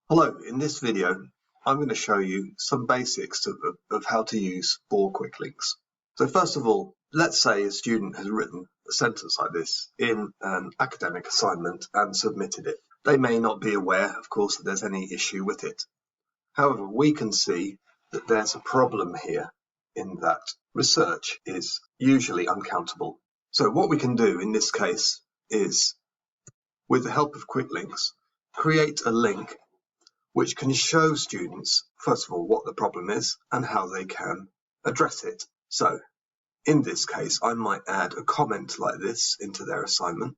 Hello, in this video I'm going to show you some basics of how to use 4 Quicklinks. So first of all, let's say a student has written a sentence like this in an academic assignment and submitted it. They may not be aware, of course, that there's any issue with it. However, we can see that there's a problem here in that research is usually uncountable. So what we can do in this case is, with the help of Quicklinks, create a link which can show students, first of all, what the problem is and how they can address it. So in this case, I might add a comment like this into their assignment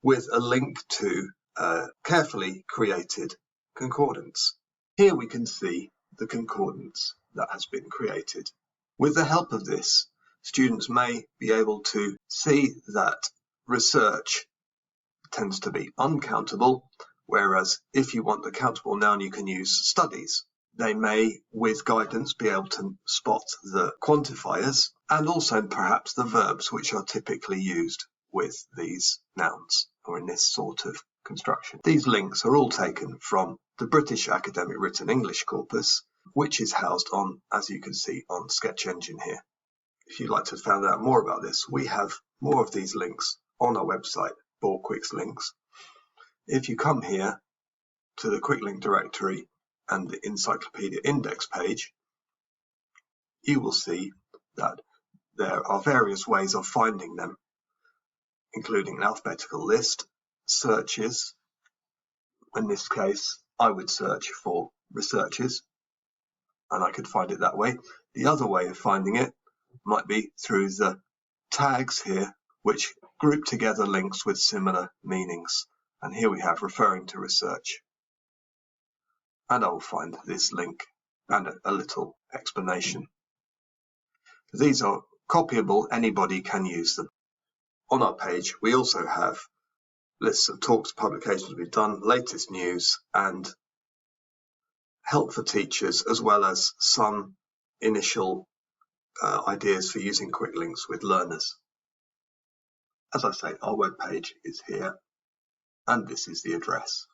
with a link to a carefully created concordance. Here we can see the concordance that has been created. With the help of this, students may be able to see that research tends to be uncountable, whereas if you want the countable noun, you can use studies. They may, with guidance, be able to spot the quantifiers and also perhaps the verbs which are typically used with these nouns or in this sort of construction. These links are all taken from the British Academic Written English corpus, which is housed on, as you can see, on Sketch Engine here. If you'd like to find out more about this, we have more of these links on our website, 4 Quicklinks. If you come here to the Quicklink directory and the Encyclopedia Index page, you will see that there are various ways of finding them, including an alphabetical list, searches. In this case, I would search for researches, and I could find it that way. The other way of finding it might be through the tags here, which group together links with similar meanings. And here we have referring to research. And I will find this link and a little explanation. These are copyable, anybody can use them. On our page, we also have lists of talks, publications we've done, latest news, and help for teachers, as well as some initial ideas for using Quicklinks with learners. As I say, our web page is here, and this is the address.